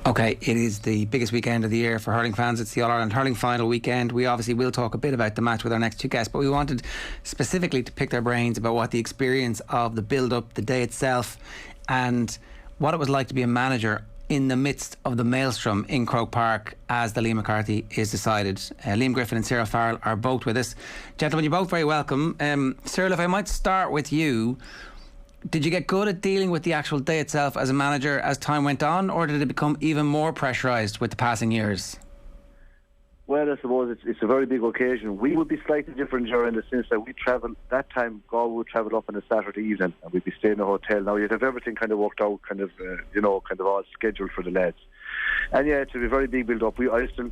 Okay, it is the biggest weekend of the year for hurling fans. It's the All-Ireland Hurling Final weekend. We obviously will talk a bit about the match with our next two guests, but we wanted specifically to pick their brains about what the experience of the build-up, the day itself, and what it was like to be a manager in the midst of the maelstrom in Croke Park as the Liam McCarthy is decided. Liam Griffin and Cyril Farrell are both with us. Gentlemen, you're both very welcome. Cyril, if I might start with you, did you get good at dealing with the actual day itself as a manager as time went on, or did it become even more pressurised with the passing years? Well, I suppose it's a very big occasion. We would be slightly different, Ger, in the sense that we travel, that time Galway would travel up on a Saturday evening and we'd be staying in a hotel. Now you'd have everything kind of worked out, kind of all scheduled for the lads. And yeah, it's a very big build-up. The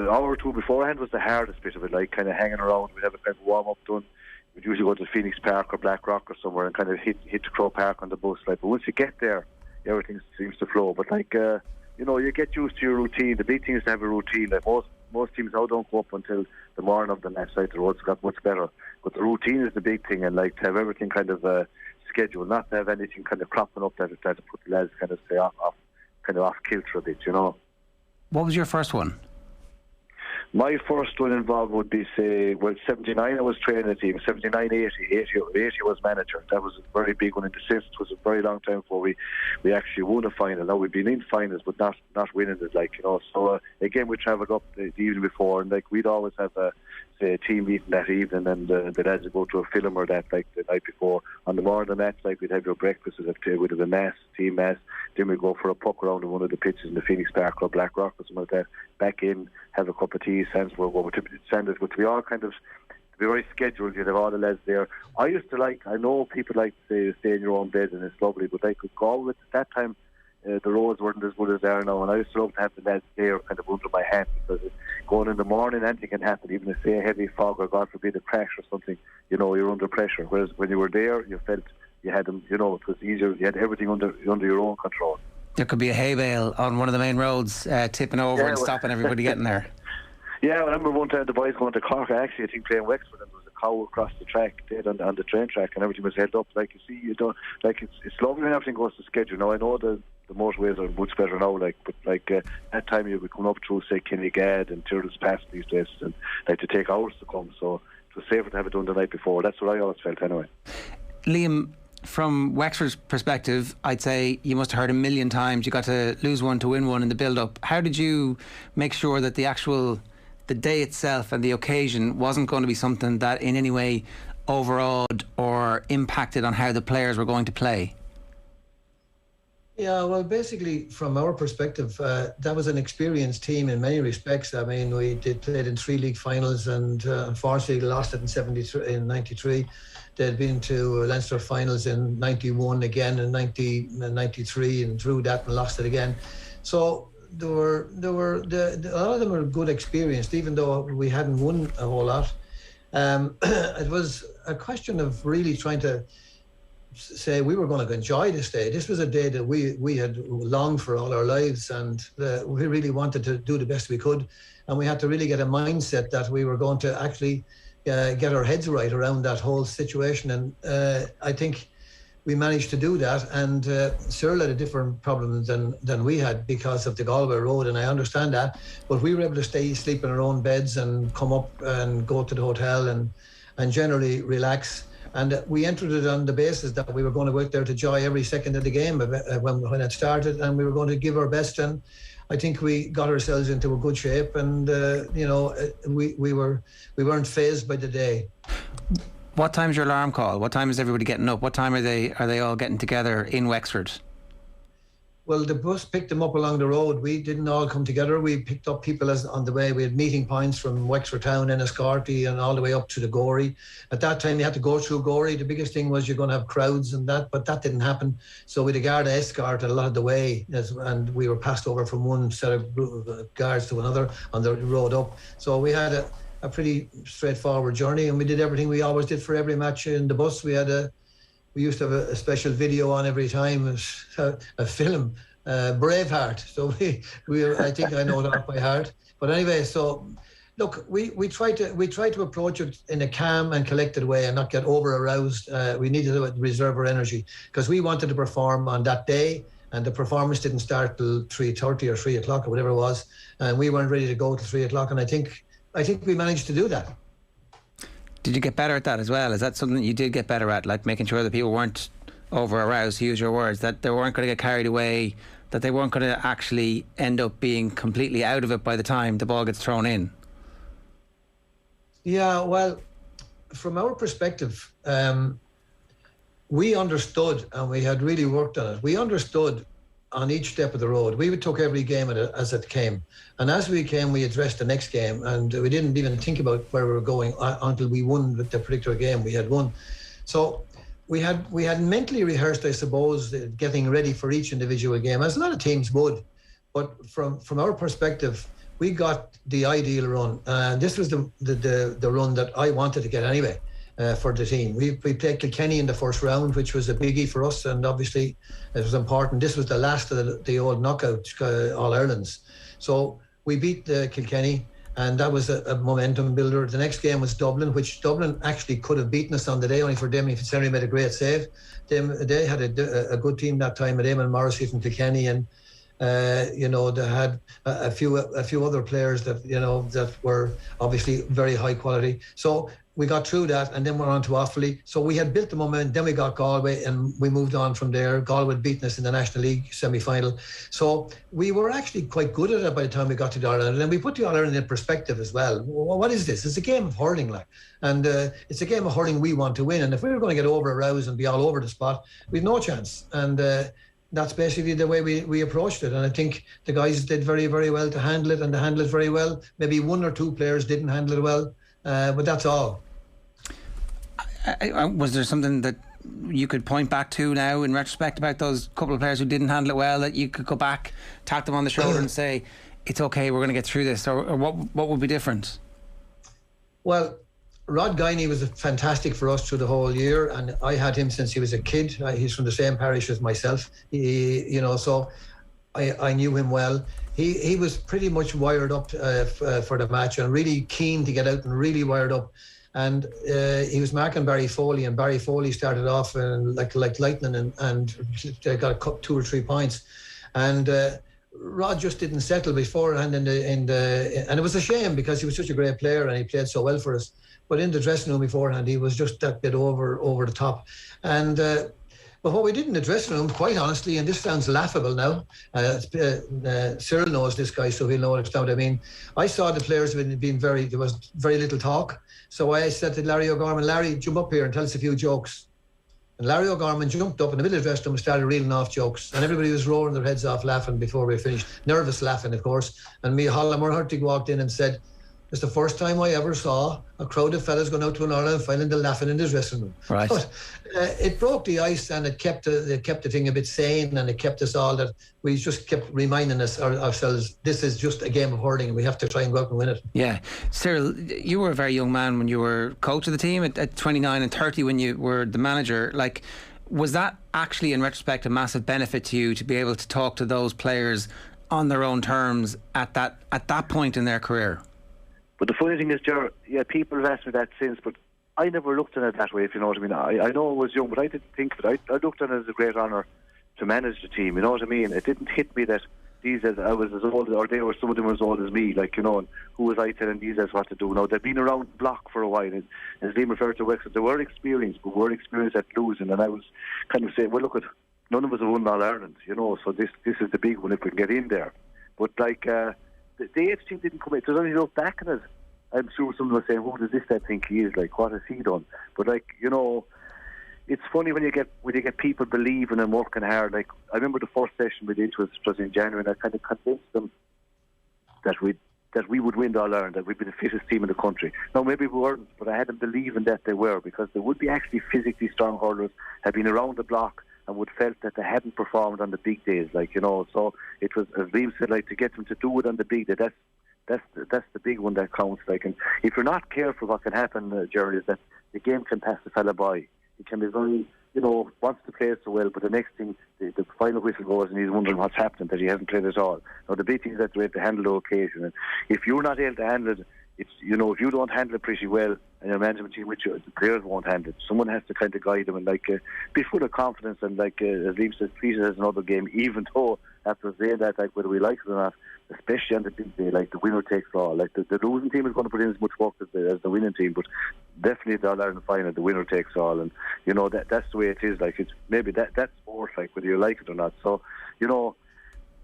hour or two beforehand was the hardest bit of it, like kind of hanging around. We'd have a kind of warm-up done. We'd usually go to Phoenix Park or Blackrock or somewhere and kind of hit Croke Park on the bus. But once you get there, everything seems to flow. But you get used to your routine. The big thing is to have a routine. Like most teams now don't go up until the morning of the match. Like the roads got much better. But the routine is the big thing, and like to have everything kind of scheduled, not to have anything kind of cropping up that put the lads kind of stay off kilter a bit, you know. What was your first one? My first one involved would be, 79 I was training the team, 79, 80 was manager. That was a very big one in the sense it was a very long time before we actually won a final. Now we've been in finals but not winning it, So again, we travelled up the evening before, and we'd always have a team meeting that evening, and the lads would go to a film or that the night before. On the morning of the match, we'd have your breakfast, we'd have a team mass, then we'd go for a puck around in one of the pitches in the Phoenix Park or Blackrock or something like that, back in, have a cup of tea, sandwich, which we all kind of be very scheduled. You'd have all the lads there. I know people like to stay in your own bed and it's lovely, but I could go with that time. The roads weren't as good as they are now, and I used to love to have the lads there kind of under my hand, because going in the morning, anything can happen, even if say a heavy fog or God forbid a crash or something, you're under pressure. Whereas when you were there, you felt you had them, it was easier, you had everything under your own control. There could be a hay bale on one of the main roads tipping over and stopping everybody getting there. Yeah, I remember one time the boys going to Cork, I think playing Wexford, and there was a cow across the track, dead on the train track, and everything was held up. Like you see, it's lovely when everything goes to schedule. Now I know the motorways are much better now, but that time you would come up through, say, Kinnegad and Tyrrell's Pass these days, and to take hours to come. So it was safer to have it done the night before. That's what I always felt anyway. Liam, from Wexford's perspective, I'd say you must have heard a million times you got to lose one to win one in the build-up. How did you make sure that the day itself and the occasion wasn't going to be something that in any way overawed or impacted on how the players were going to play? Yeah, well, basically, from our perspective, that was an experienced team in many respects. I mean, we played in 3 league finals, and unfortunately lost it in 93. They'd been to Leinster finals in 91 again, in 93, and drew that and lost it again. So a lot of them were good experienced, even though we hadn't won a whole lot. It was a question of really trying to say we were going to enjoy this day. This was a day that we had longed for all our lives, and we really wanted to do the best we could, and we had to really get a mindset that we were going to actually get our heads right around that whole situation, and I think we managed to do that. And Cyril had a different problem than we had because of the Galway road, and I understand that, but we were able to sleep in our own beds and come up and go to the hotel and generally relax. And we entered it on the basis that we were going to go out there to enjoy every second of the game when it started, and we were going to give our best. And I think we got ourselves into a good shape, and we weren't fazed by the day. What time's your alarm call? What time is everybody getting up? What time are they all getting together in Wexford? Well, the bus picked them up along the road. We didn't all come together. We picked up people on the way. We had meeting points from Wexford Town, Enniscorthy, and all the way up to the Gorey. At that time, you had to go through Gorey. The biggest thing was you're going to have crowds and that, but that didn't happen. So we had a guard escort a lot of the way, and we were passed over from one set of guards to another on the road up. So we had a pretty straightforward journey, and we did everything we always did for every match in the bus. We used to have a special video on every time, a film, Braveheart. So I think I know that by heart. But anyway, so look, we try to approach it in a calm and collected way and not get over aroused. We needed to reserve our energy because we wanted to perform on that day, and the performance didn't start till 3:30 or 3 o'clock or whatever it was, and we weren't ready to go till 3 o'clock. And I think we managed to do that. Did you get better at that as well? Is that something that you did get better at, like making sure that people weren't over aroused, to use your words, that they weren't going to get carried away, that they weren't going to actually end up being completely out of it by the time the ball gets thrown in? Yeah, well, from our perspective, we understood, and we had really worked on it. We understood on each step of the road. We took every game as it came. And as we came, we addressed the next game, and we didn't even think about where we were going until we won the particular game we had won. So we had mentally rehearsed, I suppose, getting ready for each individual game, as a lot of teams would. But from our perspective, we got the ideal run. And this was the run that I wanted to get anyway. For the team. We played Kilkenny in the first round, which was a biggie for us, and obviously it was important. This was the last of the old knockout All-Irelands. So we beat Kilkenny, and that was a momentum builder. The next game was Dublin, which Dublin actually could have beaten us on the day, only for Damien Fitzhenry made a great save. They had a good team that time with Eamon Morrissey from Kilkenny, and they had a few other players that were obviously very high quality. So we got through that, and then we're on to Offaly. So we had built the momentum. Then we got Galway, and we moved on from there. Galway had beaten us in the National League semi-final. So we were actually quite good at it by the time we got to the All-Ireland. And then we put the All-Ireland in perspective as well. What is this? It's a game of hurling, and it's a game of hurling we want to win. And if we were going to get over-aroused and be all over the spot, we've no chance. And that's basically the way we approached it. And I think the guys did very, very well to handle it, and to handle it very well. Maybe one or two players didn't handle it well, but that's all. Was there something that you could point back to now in retrospect about those couple of players who didn't handle it well, that you could go back, tap them on the shoulder and say, it's okay, we're going to get through this? Or what would be different? Well, Rod Guiney was fantastic for us through the whole year, and I had him since he was a kid. He's from the same parish as myself. So I knew him well. He was pretty much wired up for the match, and really keen to get out, and really wired up. And he was marking Barry Foley, and Barry Foley started off like lightning, and got 2 or 3 points. And Rod just didn't settle beforehand, and it was a shame, because he was such a great player and he played so well for us. But in the dressing room beforehand, he was just that bit over the top. And but what we did in the dressing room, quite honestly, and this sounds laughable now, Cyril knows this guy, so he'll know what I mean. I saw the players being there was very little talk. So I said to Larry O'Gorman, Larry, jump up here and tell us a few jokes. And Larry O'Gorman jumped up in the middle of the dressing room and started reeling off jokes. And everybody was roaring their heads off laughing before we finished. Nervous laughing, of course. And Micheál Murthy walked in and said, it's the first time I ever saw a crowd of fellas going out to an Ireland final and laughing in the dressing room. Right. But it broke the ice, and it kept the thing a bit sane, and it kept us all that we just kept reminding ourselves, this is just a game of hurling, and we have to try and go out and win it. Yeah. Cyril, you were a very young man when you were coach of the team at 29 and 30 when you were the manager. Like, was that actually in retrospect a massive benefit to you to be able to talk to those players on their own terms at that point in their career? But the funny thing is, Ger, people have asked me that since, but I never looked at it that way, if you know what I mean. I know I was young, but I didn't think of it. I looked at it as a great honour to manage the team, you know what I mean? It didn't hit me that I was as old, or they were, some of them were as old as me, and who was I telling these guys what to do? Now, they've been around the block for a while, and as Liam referred to Wexford, they were experienced, but were experienced at losing, and I was kind of saying, well, look, none of us have won All-Ireland, so this is the big one if we can get in there. But the age team didn't come in. So when you look back at it, I'm sure someone was saying, who does this guy think he is? What has he done? But it's funny when you get people believing and working hard. I remember the first session we did was in January, and I kind of convinced them that we would win the All-Ireland, that we'd be the fittest team in the country. Now, maybe we weren't, but I had them believing that they were, because they would be actually physically strong hurlers, had been around the block, and would felt that they hadn't performed on the big days, So it was, as Liam said, to get them to do it on the big day. That's the big one that counts. And if you're not careful, what can happen, Jerry, is that the game can pass the fella by. It can be very, wants to play so well, but the next thing, the final whistle goes, and he's wondering what's happened, that he hasn't played at all. Now, the big thing is that we have to handle the occasion. And if you're not able to handle it, it's, you know, if you don't handle it pretty well and your management team with you, the players won't handle it. Someone has to kind of guide them and be full of confidence, and as Liam says, treat it as another game, even though after saying that, whether we like it or not, especially on the big day, the winner takes all. The losing team is going to put in as much work as the winning team, but definitely the All-Ireland final, the winner takes all, and you know that's the way it is. It's maybe that's sport, whether you like it or not. So, you know,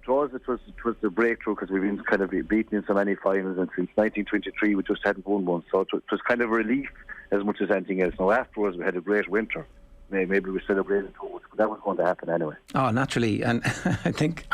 to us it was the breakthrough, because we've been kind of beaten in so many finals, and since 1923 we just hadn't won one. So it was kind of a relief as much as anything else. Now afterwards we had a great winter. Maybe we celebrated too much, but that was going to happen anyway. Oh, naturally, and I think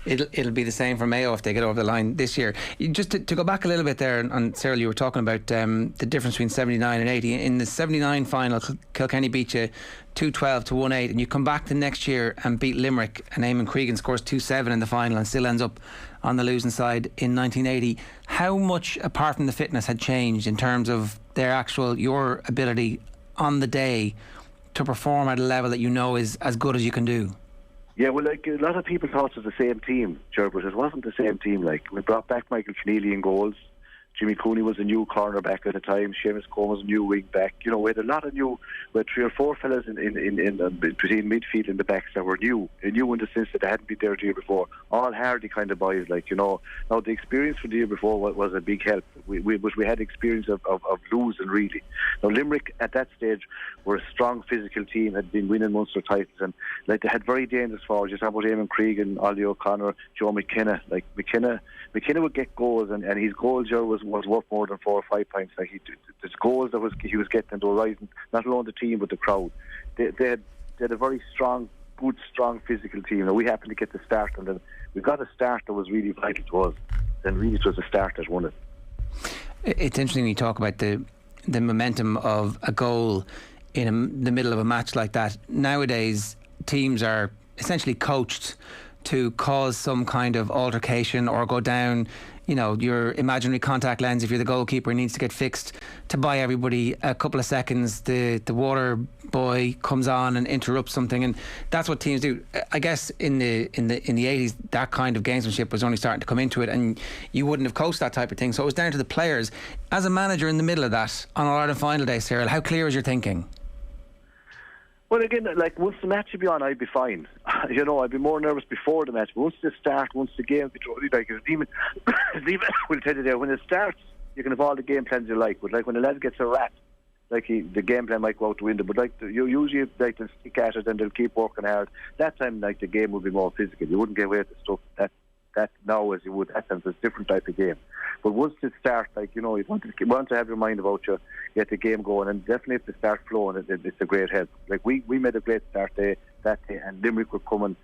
it'll be the same for Mayo if they get over the line this year. Just to go back a little bit there, and Cyril, you were talking about the difference between 79 and 80. In the 79 final, Kilkenny beat you 2-12 to 1-8, and you come back the next year and beat Limerick, and Eamon Cregan scores 2-7 in the final and still ends up on the losing side in 1980. How much, apart from the fitness, had changed in terms of your ability on the day to perform at a level that you know is as good as you can do? Yeah, well, a lot of people thought it was the same team, Ger, but it wasn't the same team. We brought back Michael Keneally in goals. Jimmy Cooney was a new cornerback at the time. Seamus Combs was a new wing back. You know, we had a lot of new. We had 3 or 4 fellas in between midfield and the backs that were new. New in the sense that they hadn't been there the year before. All hardy kind of boys, you know. Now the experience from the year before was a big help. But we had experience of losing really. Now Limerick at that stage were a strong physical team, had been winning Munster titles, and they had very dangerous forwards. You talk about Eamon Cregan, Ollie O'Connor, Joe McKenna. McKenna would get goals, and his goal, Joe, was worth more than 4 or 5 points. The goals that he was getting, they were rising, not alone the team but the crowd. They had a very strong physical team. Now, we happened to get the start, and then we got a start that was really vital to us. Then really it was the start that won it. It's interesting when you talk about the momentum of a goal in the middle of a match like that. Nowadays, teams are essentially coached to cause some kind of altercation or go down, you know, your imaginary contact lens if you're the goalkeeper needs to get fixed, to buy everybody a couple of seconds. The water boy comes on and interrupts something, and that's what teams do. I guess in the 80s that kind of gamesmanship was only starting to come into it, and you wouldn't have coached that type of thing, so it was down to the players. As a manager in the middle of that on All-Ireland final day, Cyril, how clear is your thinking? Well, again, once the match would be on, I'd be fine. You know, I'd be more nervous before the match. But once the game, will tell you there, when it starts, you can have all the game plans you like. But when the lad gets a rat, the game plan might go out the window. But you usually they'll stick at it and they'll keep working hard. That time, the game would be more physical. You wouldn't get away with the stuff that now as you would. That time, it's a different type of game. But once it starts, you know, you want to have your mind about you, get the game going, and definitely if they start flowing, it's a great help. We made a great start that day, and Limerick were coming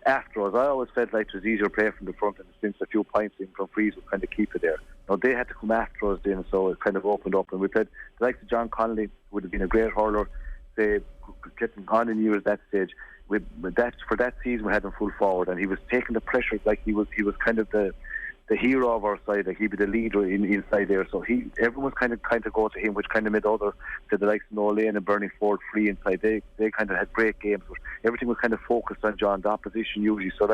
after us. I always felt like it was easier to play from the front, and since a few points in from frees would kind of keep it there. Now they had to come after us then, so it kind of opened up, and we played the likes of John Connolly, who would have been a great hurler, say, getting on in years at that stage. For that season we had him full forward, and he was taking the pressure. He was kind of the hero of our side. He'd be the leader inside there. So everyone was kind of go to him, which kind of made the likes of Noel Lane and Bernie Ford free inside. They kind of had great games, but everything was kind of focused on John, the opposition usually. So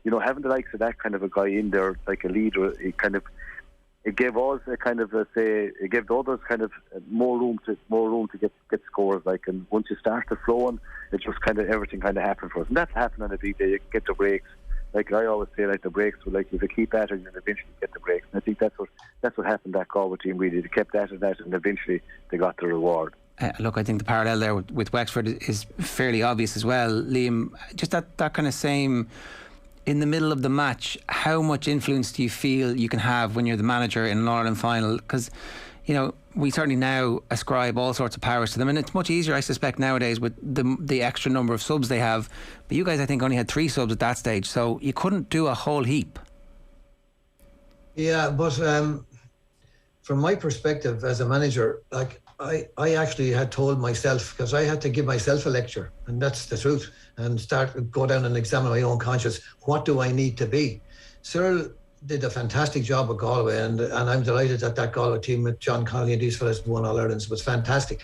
you know, having the likes of that kind of a guy in there, like a leader, it gave us a kind of it gave the others kind of more room to get scores. And once you started flowing, it just kind of everything kind of happened for us, and that's happened on a big day. You can get the breaks. I always say, the breaks were if you keep at it, you'll eventually get the breaks. And I think that's what happened that Galway team really. They kept at it, and eventually they got the reward. Look, I think the parallel there with Wexford is fairly obvious as well. Liam, just that kind of same, in the middle of the match, how much influence do you feel you can have when you're the manager in an All-Ireland final? Because, you know, we certainly now ascribe all sorts of powers to them, and it's much easier, I suspect, nowadays with the extra number of subs they have. But you guys, I think, only had 3 subs at that stage, so you couldn't do a whole heap. Yeah, but from my perspective as a manager, I actually had told myself, because I had to give myself a lecture, and that's the truth, and go down and examine my own conscience. What do I need to be? Cyril did a fantastic job at Galway, and I'm delighted that Galway team with John Connolly and these fellas won All Irelands was fantastic.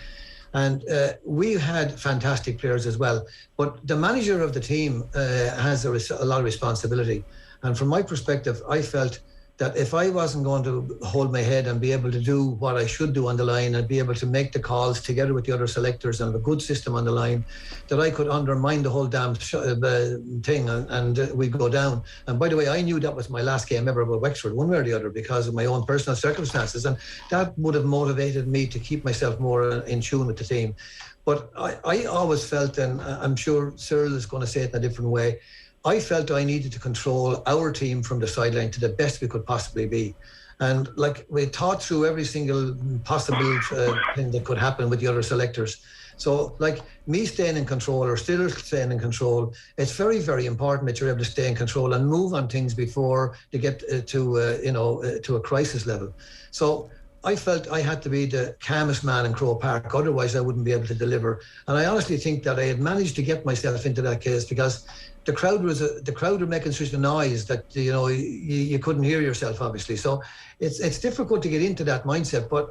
And we had fantastic players as well. But the manager of the team has a lot of responsibility. And from my perspective, I felt that if I wasn't going to hold my head and be able to do what I should do on the line and be able to make the calls together with the other selectors and have a good system on the line, that I could undermine the whole damn thing and we'd go down. And by the way, I knew that was my last game ever with Wexford, one way or the other, because of my own personal circumstances. And that would have motivated me to keep myself more in tune with the team. But I always felt, and I'm sure Cyril is going to say it in a different way, I felt I needed to control our team from the sideline to the best we could possibly be. And like we thought through every single possible thing that could happen with the other selectors. So like me staying in control or still staying in control, it's very, very important that you're able to stay in control and move on things before they get to a crisis level. So I felt I had to be the calmest man in Croke Park, otherwise I wouldn't be able to deliver. And I honestly think that I had managed to get myself into that case because the crowd were making such a noise that you couldn't hear yourself, obviously. So it's difficult to get into that mindset, but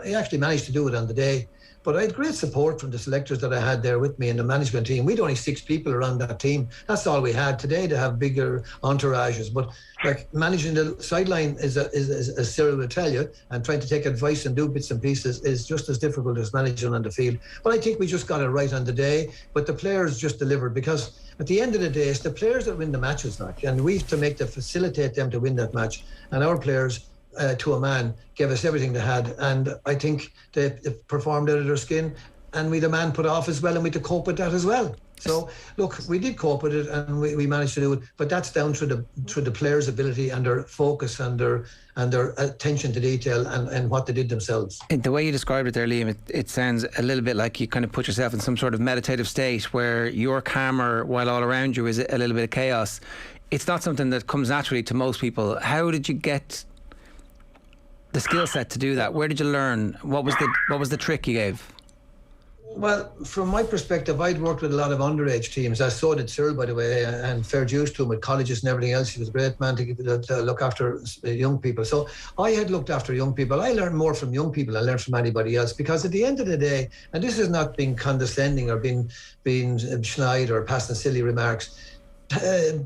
I actually managed to do it on the day. But I had great support from the selectors that I had there with me and the management team. We'd only 6 people around that team. That's all we had. Today they have bigger entourages. But like managing the sideline is as Cyril will tell you, and trying to take advice and do bits and pieces is just as difficult as managing on the field. But I think we just got it right on the day. But the players just delivered, because at the end of the day, it's the players that win the matches, and we have to facilitate them to win that match. And our players, to a man, gave us everything they had, and I think they performed out of their skin, and we the man put off as well, and we had to cope with that as well. So look, we did cope with it, and we managed to do it, but that's down to the players' ability and their focus and their attention to detail and what they did themselves. The way you described it there, Liam, it sounds a little bit like you kind of put yourself in some sort of meditative state where you're calmer while all around you is a little bit of chaos. It's not something that comes naturally to most people. How did you get the skill set to do that? Where did you learn? What was the trick you gave? Well, from my perspective, I'd worked with a lot of underage teams. So did Cyril, by the way, and fair dues to him with colleges and everything else. He was a great man to look after young people. So I had looked after young people. I learned more from young people than I learned from anybody else, because at the end of the day, and this is not being condescending or being snide or passing silly remarks,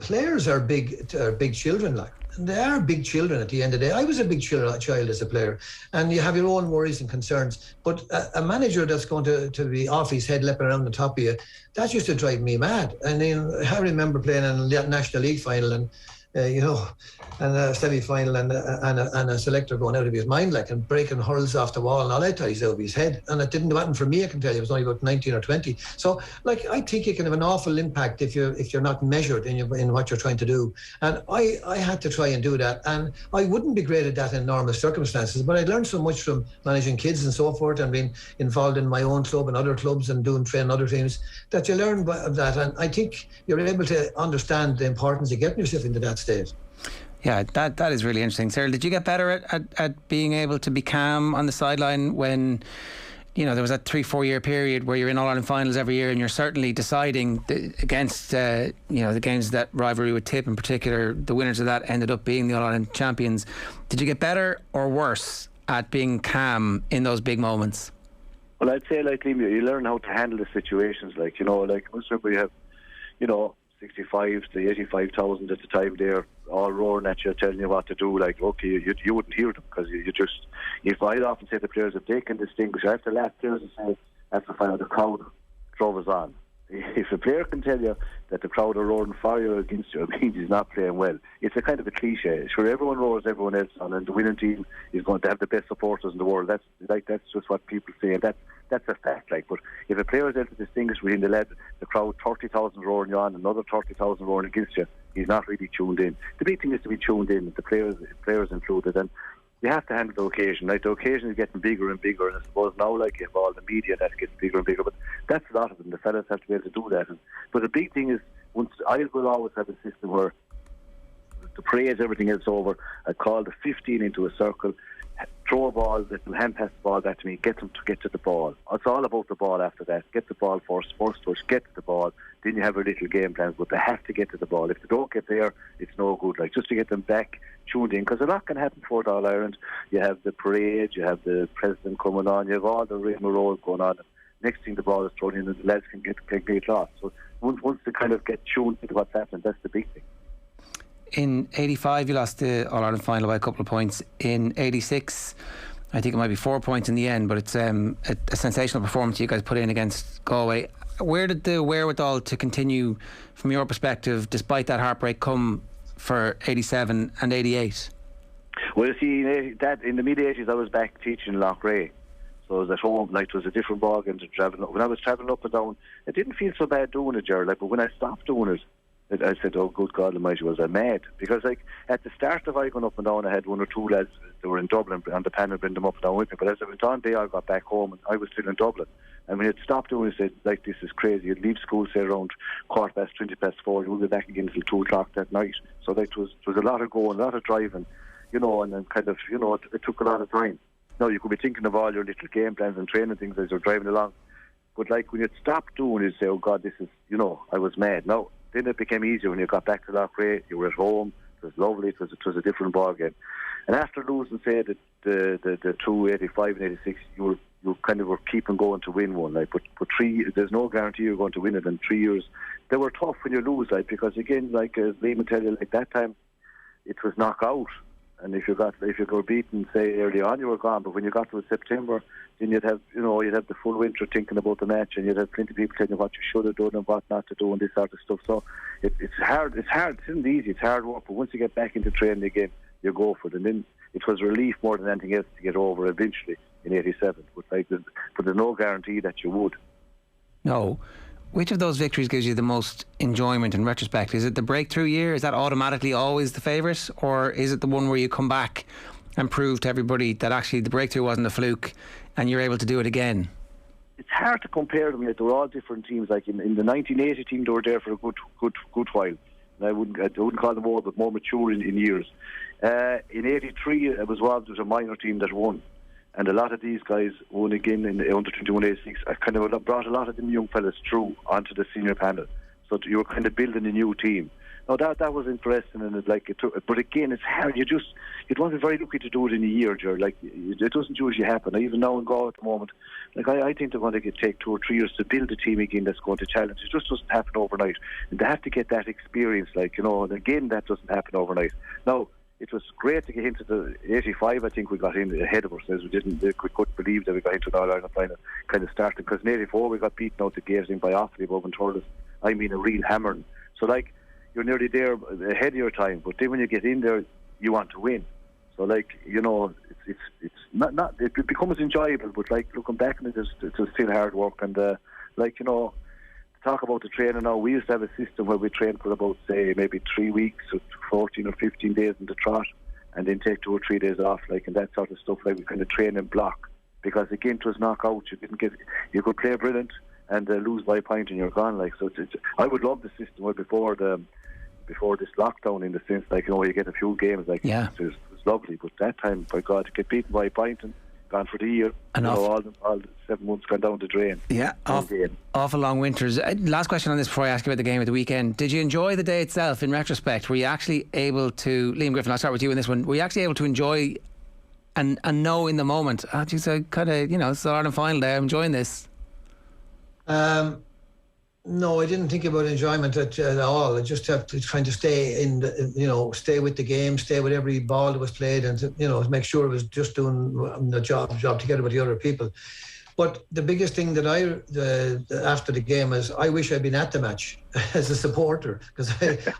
players are big children, like. They are big children at the end of the day. I was a big child as a player, and you have your own worries and concerns. But a manager that's going to be off his head, leaping around the top of you, that used to drive me mad. And then I remember playing in a National League final, and and a semi-final, and a selector going out of his mind, like, and breaking hurls off the wall, and all I thought he's out of his head. And it didn't happen for me, I can tell you. It was only about 19 or 20. So, like, I think you can have an awful impact if you're not measured in what you're trying to do. And I had to try and do that. And I wouldn't be great at that in normal circumstances, but I learned so much from managing kids and so forth, and being involved in my own club and other clubs and training other teams, that you learn of that. And I think you're able to understand the importance of getting yourself into that state. Yeah, that is really interesting. Cyril, did you get better at being able to be calm on the sideline when, there was that 3-4 year period where you're in All-Ireland finals every year and you're certainly deciding against, the games that rivalry with Tip in particular, the winners of that ended up being the All-Ireland champions. Did you get better or worse at being calm in those big moments? Well, I'd say, like, Liam, you learn how to handle the situations. Like, most of you have, 65 to 85,000 at the time there, all roaring at you, telling you what to do. Like, okay, you wouldn't hear them, because you just, if I'd often say to players, if they can distinguish, I have to laugh players and say, after the final, the crowd drove us on. If a player can tell you that the crowd are roaring for you or against you, it means he's not playing well. It's a kind of a cliche. Sure, everyone roars everyone else on, and the winning team is going to have the best supporters in the world. That's just what people say, and that's a fact. Like, but if a player is able to distinguish between the crowd 30,000 roaring you on, another 30,000 roaring against you, he's not really tuned in. The big thing is to be tuned in, the players included, and you have to handle the occasion. Like, the occasion is getting bigger and bigger, and I suppose now, like, you have all the media that gets bigger and bigger, but that's a lot of them. The fellas have to be able to do that. But the big thing is, I will always have a system where, to praise everything else over, I call the 15 into a circle, throw a ball, let them hand pass the ball back to me, get them to get to the ball. It's all about the ball after that. Get the ball first touch, get to the ball, then you have a little game plan, but they have to get to the ball. If they don't get there, it's no good. Like, just to get them back tuned in, because a lot can happen before the All-Ireland. You have the parade, you have the president coming on, you have all the rigmarole going on. Next thing, the ball is thrown in and the lads can get lost. So once they kind of get tuned into what's happening, that's the big thing. In 85, you lost the All-Ireland final by a couple of points. In 86, I think it might be 4 points in the end, but it's a sensational performance you guys put in against Galway. Where did the wherewithal to continue, from your perspective, despite that heartbreak, come for 87 and 88? Well, see, in the mid-80s, I was back teaching in Loughrea. So I was at home, like, it was a different ballgame to travelling up. When I was travelling up and down, it didn't feel so bad doing it, Ger. Like, but when I stopped doing it, I said, oh, good God Almighty, was I mad? Because, like, at the start of I going up and down, I had one or two lads that were in Dublin on the panel bring them up and down with me. But as I went on, I got back home and I was still in Dublin. And when it stopped doing it, I said, like, this is crazy. You'd leave school, say, around 4:15, you would be back again until 2 o'clock that night. So, like, it was a lot of going, a lot of driving, you know, and then kind of, you know, it took a lot of time. Now, you could be thinking of all your little game plans and training things as you're driving along. But, like, when you stopped doing it, you say, oh, God, this is, you know, I was mad. Now, then it became easier when you got back to Loughrea. You were at home. It was lovely. It was a different ballgame. And after losing, say, the 2, 85 and 86, you kind of were keeping going to win one. Like, but there's no guarantee you're going to win it in 3 years. They were tough when you lose, like, because, again, like, Liam will tell you, like, that time, it was knockout. And if you were beaten, say, early on, you were gone. But when you got to September, then you'd have the full winter thinking about the match, and you'd have plenty of people telling you what you should have done and what not to do and this sort of stuff. So it's hard. It isn't easy. It's hard work. But once you get back into training again, you go for it. And then it was relief more than anything else to get over eventually in 87. But there's no guarantee that you would. No. Which of those victories gives you the most enjoyment in retrospect? Is it the breakthrough year? Is that automatically always the favourite? Or is it the one where you come back and prove to everybody that actually the breakthrough wasn't a fluke and you're able to do it again? It's hard to compare them. Like, they were all different teams. Like in the 1980 team, they were there for a good while. And I wouldn't call them old, but more mature in years. In 83, it was a minor team that won. And a lot of these guys won again in the under 21 86. I kind of brought a lot of them young fellas through onto the senior panel. So you were kind of building a new team. Now that was interesting, and but again, it's hard. You'd want to be very lucky to do it in a year, Ger. Like, it doesn't usually happen. Even now in Galway at the moment, like, I think they're going to take 2 or 3 years to build a team again that's going to challenge. It just doesn't happen overnight, and they have to get that experience. Like, you know, and again, that doesn't happen overnight. Now, it was great to get into the 85. I think we got in ahead of ourselves. We couldn't believe that we got into the All-Ireland final kind of started, because in 84 we got beaten out the gates by Offaly above and Thurles. I mean, a real hammering. So, like, you're nearly there ahead of your time, but then when you get in there, you want to win. So, like, you know, it's not it becomes enjoyable, but, like, looking back on it, it's still hard work. And like, you know, talk about the training now, we used to have a system where we trained for about, say, maybe 3 weeks or 14 or 15 days in the trot, and then take 2 or 3 days off, like, and that sort of stuff. Like, we kind of train in block, because again, it was knockout. You could play brilliant and lose by a point and you're gone. Like, so I would love the system where before this lockdown, in the sense, like, you know, you get a few games, like, yeah, it was lovely. But that time, by God, to get beaten by a point and gone for the year, and you know, all the 7 months gone down the drain. Yeah, awful long winters. Last question on this before I ask you about the game at the weekend. Did you enjoy the day itself in retrospect? Were you actually able to, Liam Griffin, I'll start with you in this one, were you actually able to enjoy and know in the moment, geez, I kind of, you know, it's the Ireland final day, I'm enjoying this? No, I didn't think about enjoyment at all. I just have to try to stay stay with the game, stay with every ball that was played, and make sure I was just doing the job together with the other people. But the biggest thing that after the game is I wish I'd been at the match as a supporter, because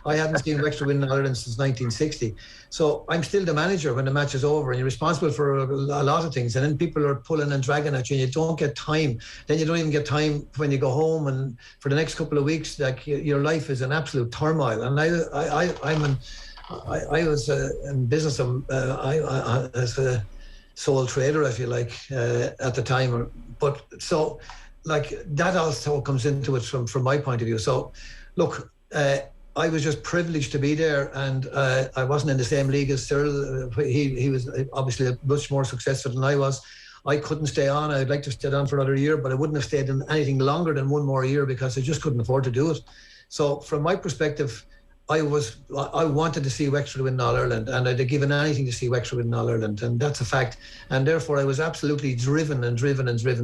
I hadn't seen Wexford win in Ireland since 1960. So I'm still the manager when the match is over, and you're responsible for a lot of things. And then people are pulling and dragging at you, and you don't get time. Then you don't even get time when you go home, and for the next couple of weeks, like, your life is an absolute turmoil. And I was in business as a sole trader, if you like, at the time. But so, like, that also comes into it from my point of view. So, look, I was just privileged to be there, and I wasn't in the same league as Cyril. He was obviously much more successful than I was. I couldn't stay on. I'd like to stay on for another year, but I wouldn't have stayed in anything longer than one more year, because I just couldn't afford to do it. So, from my perspective, I wanted to see Wexford win All Ireland, and I'd have given anything to see Wexford win All Ireland, and that's a fact. And therefore, I was absolutely driven.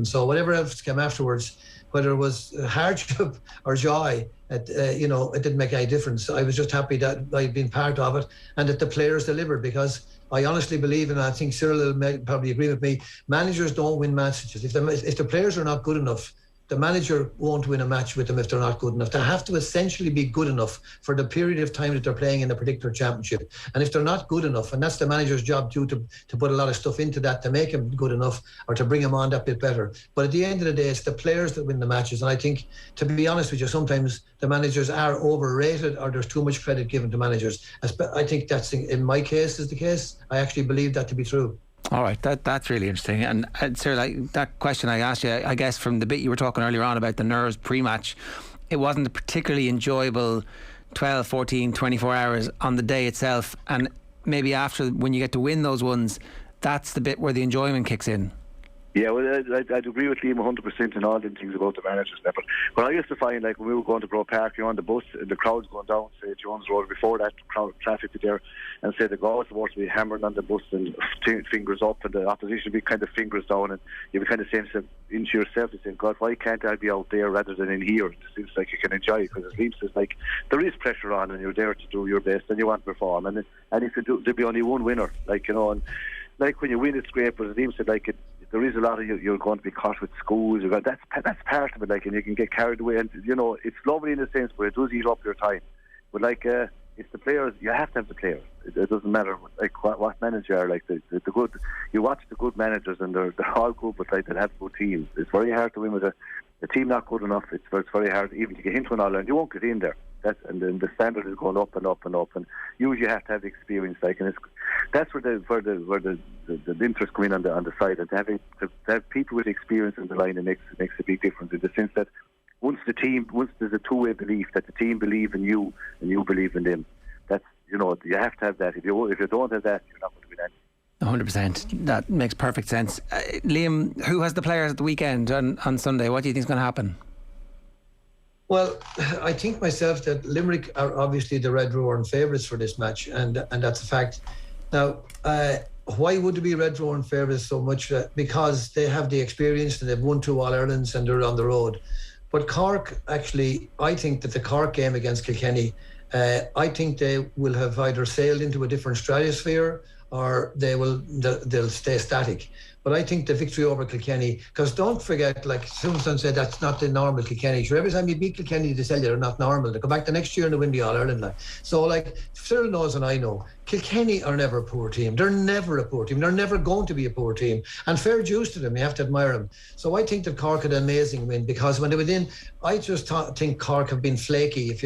So whatever else came afterwards, whether it was hardship or joy, it didn't make any difference. I was just happy that I'd been part of it and that the players delivered, because I honestly believe, and I think Cyril will probably agree with me, managers don't win matches. If the players are not good enough, the manager won't win a match with them if they're not good enough. They have to essentially be good enough for the period of time that they're playing in a particular championship. And if they're not good enough, and that's the manager's job too, to put a lot of stuff into that to make them good enough or to bring them on that bit better. But at the end of the day, it's the players that win the matches. And I think, to be honest with you, sometimes the managers are overrated, or there's too much credit given to managers. I think that's, in my case, is the case. I actually believe that to be true. All right, that's really interesting. And Cyril, that question I asked you, I guess from the bit you were talking earlier on about the nerves pre-match, it wasn't a particularly enjoyable 12, 14, 24 hours on the day itself. And maybe after, when you get to win those ones, that's the bit where the enjoyment kicks in. Yeah, well, I'd agree with Liam 100% in all the things about the managers. But I used to find, like, when we were going to Bro Park, you're on the bus, and the crowd's going down, say, Jones Road, before that traffic was there, and say the guys were to be hammering on the bus and fingers up, and the opposition would be kind of fingers down, and you'd be kind of saying into yourself, and saying, God, why can't I be out there rather than in here? It seems like you can enjoy it, because as Liam says, like, there is pressure on, and you're there to do your best, and you want to perform, and if you do, there'll be only one winner, like, and like when you win, it's great, but as Liam said, like, there is a lot of you're going to be caught with schools. That's part of it, like, and you can get carried away. And it's lovely in a sense, but it does eat up your time. But like, it's the players. You have to have the players. It doesn't matter like what manager are. Like the good. You watch the good managers, and they're all good, but like they have good teams. It's very hard to win with a team not good enough. It's very hard even to get into an All-Ireland. You won't get in there. And then the standard is going up and up and up. And usually you have to have the experience, like, and that's where the interest come in on the side, and to have people with experience in the line, it makes a big difference, in the sense that once there's a two-way belief that the team believe in you and you believe in them, that's you have to have that. If you don't have that, you're not going to win anything. 100%. That makes perfect sense. Liam, who has the players at the weekend on Sunday? What do you think is going to happen? Well, I think myself that Limerick are obviously the Red Rowan favourites for this match, and that's a fact. Now, why would it be Red Rowan favourites so much? Because they have the experience, and they've won 2 All-Irelands, and they're on the road. But Cork, actually, I think that the Cork game against Kilkenny, I think they will have either sailed into a different stratosphere, or they'll stay static. But I think the victory over Kilkenny, because don't forget, like Susan said, that's not the normal Kilkenny. Sure, every time you beat Kilkenny, they tell you they're not normal. They come back the next year and they win the All-Ireland. Like. So, like, Cyril knows and I know, Kilkenny are never a poor team. They're never a poor team. They're never going to be a poor team. And fair dues to them. You have to admire them. So I think that Cork had an amazing win, because when they were in, I just think Cork have been flaky,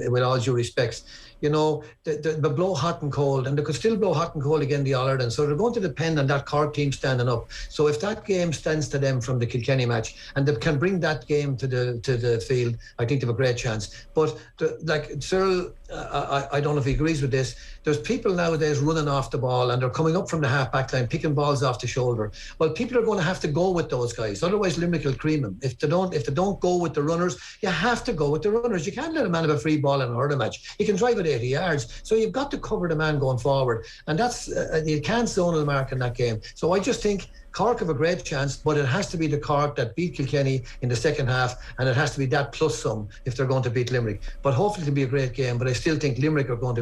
with all due respects. They blow hot and cold, and they could still blow hot and cold again the All-Ireland. So they're going to depend on that Cork team standing up. So if that game stands to them from the Kilkenny match, and they can bring that game to the field, I think they have a great chance. But like Cyril, I don't know if he agrees with this. There's people nowadays running off the ball, and they're coming up from the half-back line, picking balls off the shoulder. Well, people are going to have to go with those guys. Otherwise, Limerick will cream them. If they don't go with the runners, you have to go with the runners. You can't let a man have a free ball in a hurling match. He can drive it 80 yards. So you've got to cover the man going forward. And that's you can't zonal mark in that game. So I just think Cork have a great chance, but it has to be the Cork that beat Kilkenny in the second half, and it has to be that plus some if they're going to beat Limerick. But hopefully it'll be a great game. But I still think Limerick are going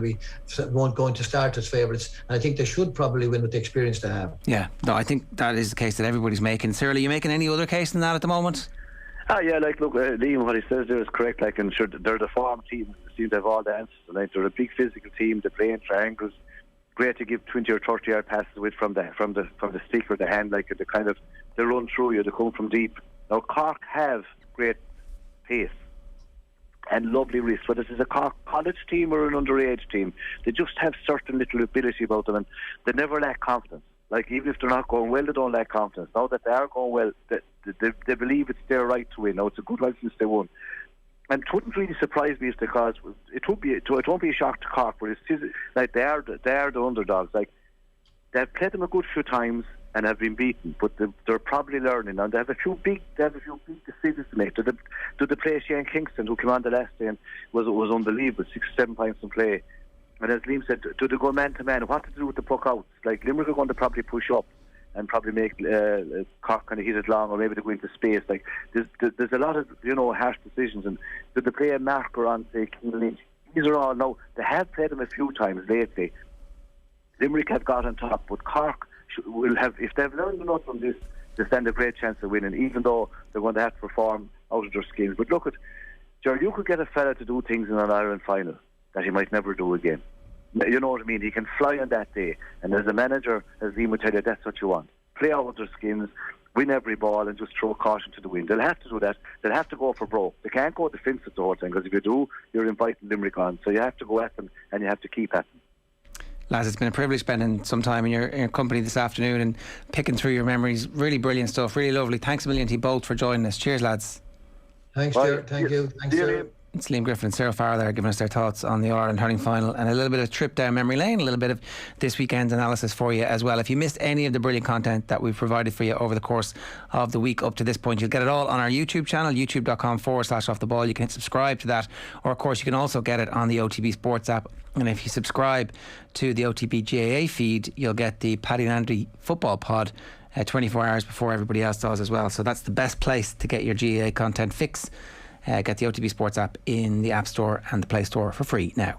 to start as favourites, and I think they should probably win with the experience they have. Yeah, no, I think that is the case that everybody's making. Cyril, are you making any other case than that at the moment? Yeah, like, look, Liam, what he says there is correct. Like, and sure, they're the farm team. They seem to have all the answers. Like, they're a big physical team. They play in triangles. Great to give 20 or 30 yard passes with from the stick or the hand, like they run through you, they come from deep. Now Cork have great pace and lovely wrists, whether this is a Cork college team or an underage team, they just have certain little ability about them, and they never lack confidence. Like, even if they're not going well, they don't lack confidence. Now that they are going well, they believe it's their right to win. Now, it's a good while since they won. And it wouldn't really surprise me, because it won't be a shock to Cork, but it's like they are the underdogs. Like, they've played them a good few times and have been beaten, but they're probably learning, and they have a few big decisions to make. Do they play Shane Kingston, who came on the last day and was unbelievable, 6-7 points in play? And as Liam said, do they go man to man? What to do with the puck outs? Like, Limerick are going to probably push up, and probably make Cork kind of hit it long, or maybe they go into space. Like there's a lot of harsh decisions. And did they play a marker on, say, Keane Lynch? These are all now. They have played them a few times lately. Limerick have got on top, but Cork will have, if they've learned enough from this, they stand a great chance of winning, even though they're going to have to perform out of their skills. But look at, Ger, you could get a fella to do things in an Ireland final that he might never do again. You know what I mean? He can fly on that day. And as a manager, as Liam would tell you, that's what you want. Play out of their skins, win every ball, and just throw caution to the wind. They'll have to do that. They'll have to go for broke. They can't go defensive the whole time, because if you do, you're inviting Limerick on. So you have to go at them, and you have to keep at them. Lads, it's been a privilege spending some time in your company this afternoon and picking through your memories. Really brilliant stuff, really lovely. Thanks a million to you both for joining us. Cheers, lads. Thanks, Ger. Thank you. Thanks, Cyril. It's Liam Griffin and Cyril Farrell there giving us their thoughts on the All-Ireland Hurling Final, and a little bit of trip down memory lane, a little bit of this weekend's analysis for you as well. If you missed any of the brilliant content that we've provided for you over the course of the week up to this point, you'll get it all on our YouTube channel, youtube.com/offtheball. You can hit subscribe to that, or of course you can also get it on the OTB Sports app. And if you subscribe to the OTB GAA feed, you'll get the Paddy Landry football pod 24 hours before everybody else does as well. So that's the best place to get your GAA content fix. Get the OTB Sports app in the App Store and the Play Store for free now.